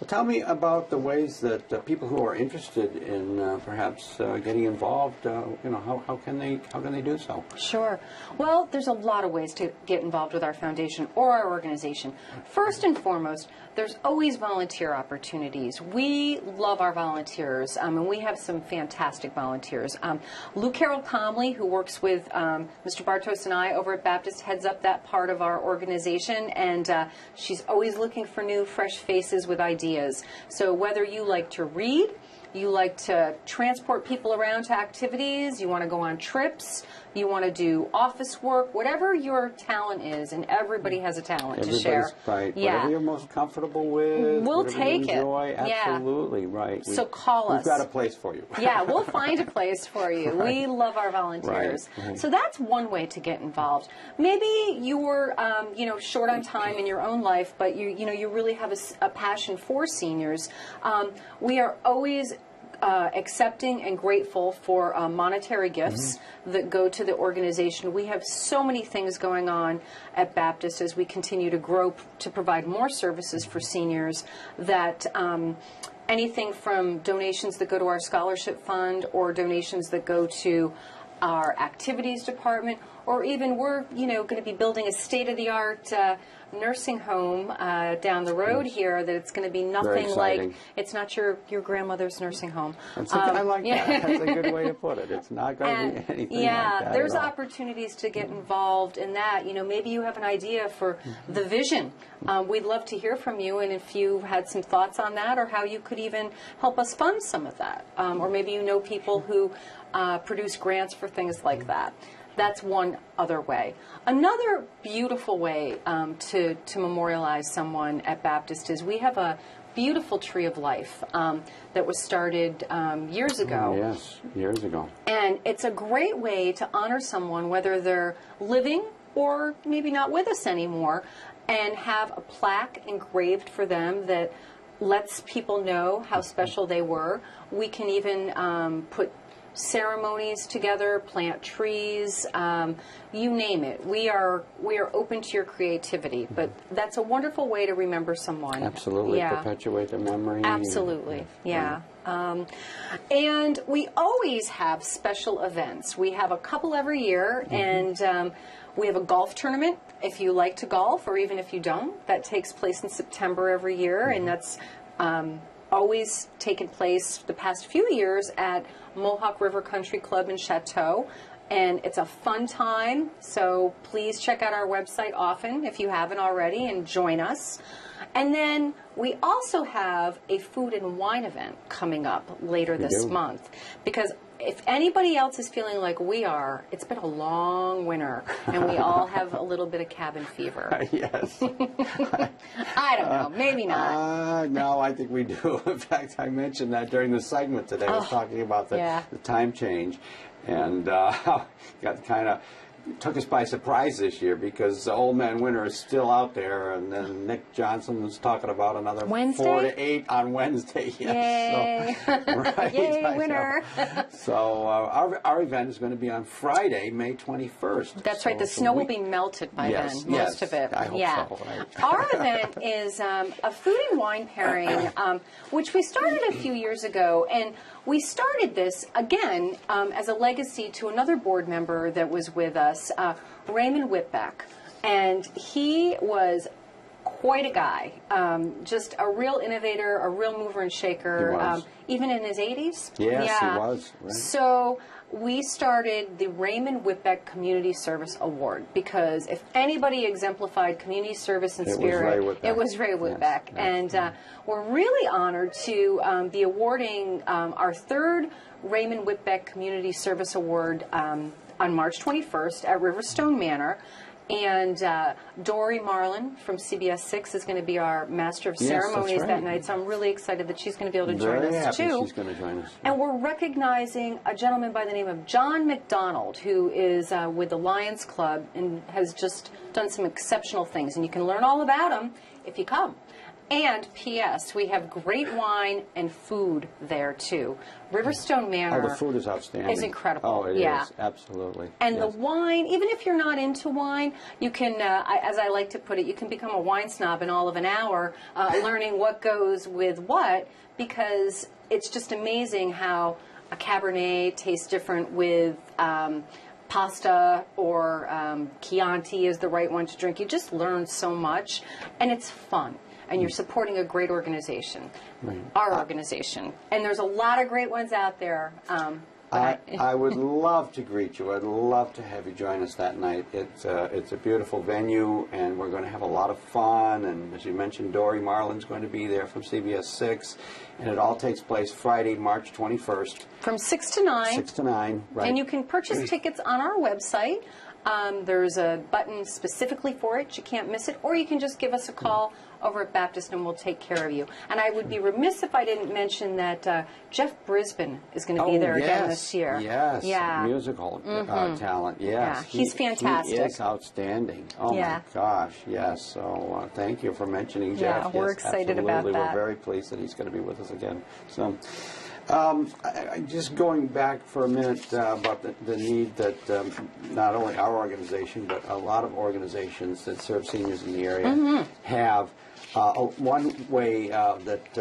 Well, tell me about the ways that people who are interested in perhaps getting involved. How can they do so? Sure. Well, there's a lot of ways to get involved with our foundation or our organization. First and foremost, there's always volunteer opportunities. We love our volunteers, and we have some fantastic volunteers. Lou Carroll Comley, who works with Mr. Bartos and I over at Baptist, heads up that part of our organization, and she's always looking for new, fresh faces with ideas. So whether you like to read, you like to transport people around to activities, you want to go on trips, you want to do office work, whatever your talent is, and everybody has a talent to share. Right. Yeah. Whatever you're most comfortable with, we'll whatever take you enjoy, it. absolutely, Yeah. right. So call us. We've got a place for you. Yeah, we'll find a place for you. Right. We love our volunteers. Right. So that's one way to get involved. Maybe you're, short on time in your own life, but you really have a passion for seniors. We are always accepting and grateful for monetary gifts that go to the organization. We have so many things going on at Baptist as we continue to grow to provide more services for seniors, that anything from donations that go to our scholarship fund or donations that go to our activities department, or even we're going to be building a state-of-the-art nursing home down the road here, that it's going to be nothing like, it's not your grandmother's nursing home. I like that. That's a good way to put it. It's not going to be anything like that. There's opportunities to get involved in that. Maybe you have an idea for the vision. We'd love to hear from you, and if you had some thoughts on that, or how you could even help us fund some of that. Or maybe you know people who produce grants for things like that. That's one other way. Another beautiful way to memorialize someone at Baptist is we have a beautiful Tree of Life that was started years ago. Yes, years ago. And it's a great way to honor someone, whether they're living or maybe not with us anymore, and have a plaque engraved for them that lets people know how special they were. We can even put ceremonies together, plant trees, you name it. We are open to your creativity, but that's a wonderful way to remember someone. Absolutely, yeah. Perpetuate the memory. Absolutely, yeah. And we always have special events. We have a couple every year, and we have a golf tournament, if you like to golf, or even if you don't. That takes place in September every year, and that's always taken place the past few years at Mohawk River Country Club in Chateau. And it's a fun time, so please check out our website often if you haven't already and join us. And then we also have a food and wine event coming up later this month, because if anybody else is feeling like we are, it's been a long winter, and we all have a little bit of cabin fever. Yes. I don't know, maybe not. No, I think we do. In fact, I mentioned that during the segment today. I was talking about the time change, and got kind of took us by surprise this year, because Old Man Winter is still out there, and then Nick Johnson was talking about another Wednesday? 4 to 8 on Wednesday. Yes. Yay! So, right, Yay, winter! So our event is going to to be on Friday, May 21st. That's right. The snow will be melted by then, most of it. I hope so. Right. Our event is a food and wine pairing, which we started a few years ago, and we started this, again, as a legacy to another board member that was with us, Raymond Whitbeck. And he was quite a guy, just a real innovator, a real mover and shaker, even in his 80s. Yes, he was. Right. So we started the Raymond Whitbeck Community Service Award, because if anybody exemplified community service and spirit, it was Ray Whitbeck. Yes, and we're really honored to be awarding our third Raymond Whitbeck Community Service Award on March 21st at Riverstone Manor. And Dory Marlin from CBS 6 is going to be our Master of Ceremonies that night, so I'm really excited that she's going to be able to join us, too. She's going to join us. And we're recognizing a gentleman by the name of John McDonald, who is with the Lions Club and has just done some exceptional things. And you can learn all about him if you come. And P.S. we have great wine and food there too. Riverstone Manor. Oh, the food is outstanding. Is incredible. Oh, it yeah. is. Absolutely. And yes. the wine, even if you're not into wine, you can, as I like to put it, you can become a wine snob in all of an hour, learning what goes with what, because it's just amazing how a Cabernet tastes different with pasta, or Chianti is the right one to drink. You just learn so much, and it's fun. And you're supporting a great organization, our organization. And there's a lot of great ones out there. I would love to greet you. I'd love to have you join us that night. It's a beautiful venue, and we're going to have a lot of fun. And as you mentioned, Dory Marlin's going to be there from CBS 6. And it all takes place Friday, March 21st. From 6 to 9. 6 to 9, right. And you can purchase tickets on our website. There's a button specifically for it. You can't miss it. Or you can just give us a call over at Baptist, and we'll take care of you. And I would be remiss if I didn't mention that Jeff Brisbane is going to be there again this year. Yes, yeah. Musical talent, yes. Yeah, he's fantastic. He is outstanding. Oh, my gosh, yes. So thank you for mentioning Jeff. Yeah, we're excited about that. We're very pleased that he's going to be with us again. So. Just going back for a minute about the need that not only our organization, but a lot of organizations that serve seniors in the area have. One way that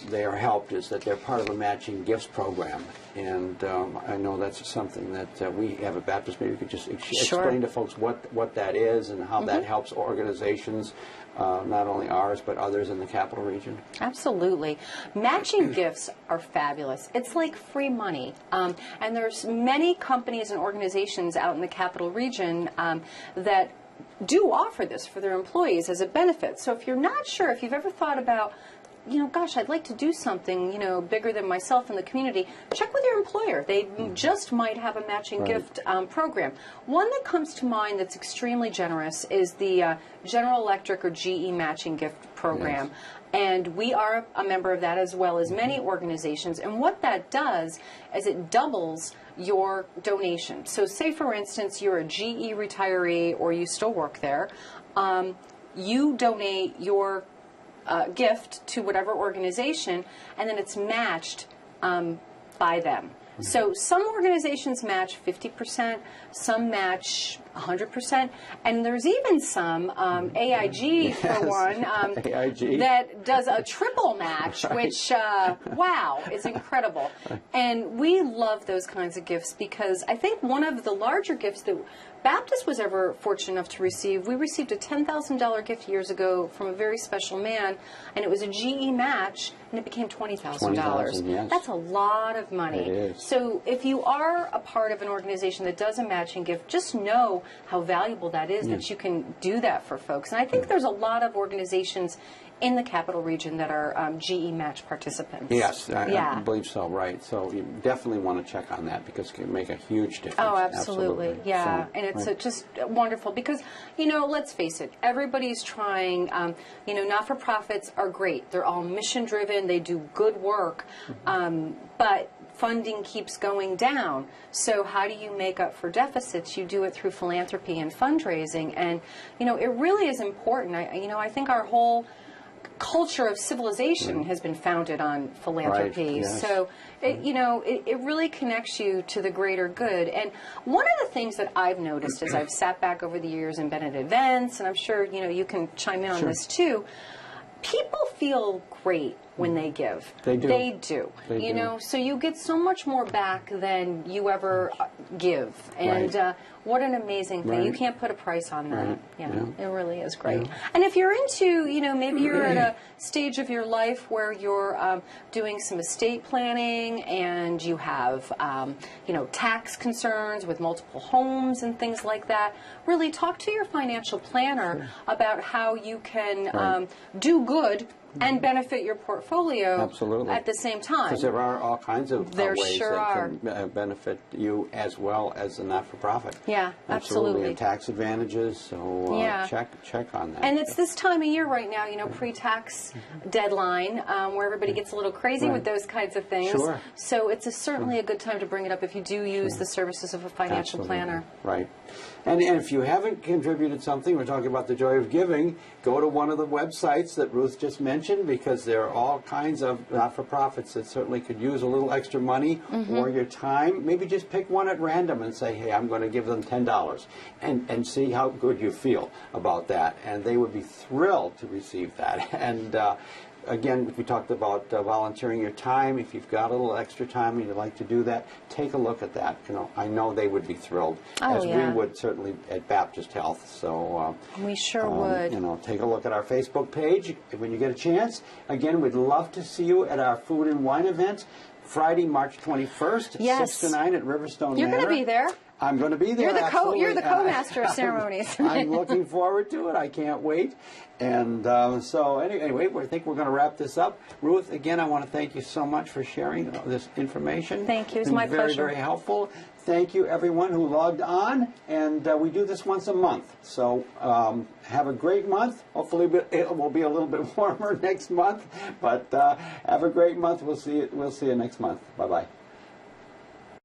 they are helped is that they're part of a matching gifts program. And I know that's something that we have at Baptist. Maybe you could just explain to folks what that is and how that helps organizations, not only ours, but others in the Capital Region. Absolutely. Matching gifts are fabulous. It's like free money. And there's many companies and organizations out in the Capital Region that do offer this for their employees as a benefit. So if you're not sure, if you've ever thought about, gosh, I'd like to do something, bigger than myself in the community, check with your employer. They just might have a matching gift program. One that comes to mind that's extremely generous is the General Electric or GE matching gift program. Yes. And we are a member of that, as well as many organizations. And what that does is it doubles your donation. So say, for instance, you're a GE retiree or you still work there. You donate your gift to whatever organization, and then it's matched by them. So some organizations match 50%, some match 100%, and there's even some, AIG for one, that does a triple match, which, wow, is incredible. And we love those kinds of gifts because I think one of the larger gifts that Baptist was ever fortunate enough to receive, we received a $10,000 gift years ago from a very special man, and it was a GE match, and it became $20,000. Yes. That's a lot of money. It is. So if you are a part of an organization that does a matching gift, just know how valuable that is, that you can do that for folks. And I think there's a lot of organizations in the Capital Region that are GE match participants. Yes, I believe so, right. So you definitely want to check on that because it can make a huge difference. Oh, absolutely. Yeah, so, and it's just wonderful because, let's face it, everybody's trying, not-for-profits are great. They're all mission-driven. They do good work, but funding keeps going down. So how do you make up for deficits? You do it through philanthropy and fundraising. And, it really is important. I think our whole culture of civilization has been founded on philanthropy. Right, yes. So, it really connects you to the greater good. And one of the things that I've noticed as I've sat back over the years and been at events, and I'm sure, you can chime in on this too, people feel great when they give. They do. They do. They do. So you get so much more back than you ever give. And what an amazing thing. You can't put a price on that. Yeah, it really is great. And if you're into, maybe you're at a stage of your life where you're doing some estate planning and you have, tax concerns with multiple homes and things like that, really talk to your financial planner about how you can do good and benefit your portfolio at the same time. Because there are all kinds of ways sure that can benefit you as well as the not-for-profit. Yeah, absolutely. And tax advantages, so check on that. And it's this time of year right now, pre-tax deadline, where everybody gets a little crazy with those kinds of things. Sure. So it's certainly a good time to bring it up if you do use the services of a financial planner. Right. And if you haven't contributed something, we're talking about the joy of giving, go to one of the websites that Ruth just mentioned. mention, because there are all kinds of not-for-profits that certainly could use a little extra money or your time. Maybe just pick one at random and say, hey, I'm going to give them $10, and see how good you feel about that. And they would be thrilled to receive that. And again, we talked about volunteering your time. If you've got a little extra time and you'd like to do that, take a look at that. You know, I know they would be thrilled, as we would certainly at Baptist Health. So we sure would. You know, take a look at our Facebook page when you get a chance. Again, we'd love to see you at our food and wine event, Friday, March 21st, 6 to 9 at Riverstone You're Manor. going to be there. I'm going to be there. You're the co-master of ceremonies. I'm looking forward to it. I can't wait. And so anyway, I think we're going to wrap this up. Ruth, again, I want to thank you so much for sharing this information. Thank you. It's been my pleasure. Very, very helpful. Thank you, everyone who logged on. And we do this once a month. So have a great month. Hopefully it will be a little bit warmer next month. But have a great month. We'll see you next month. Bye-bye.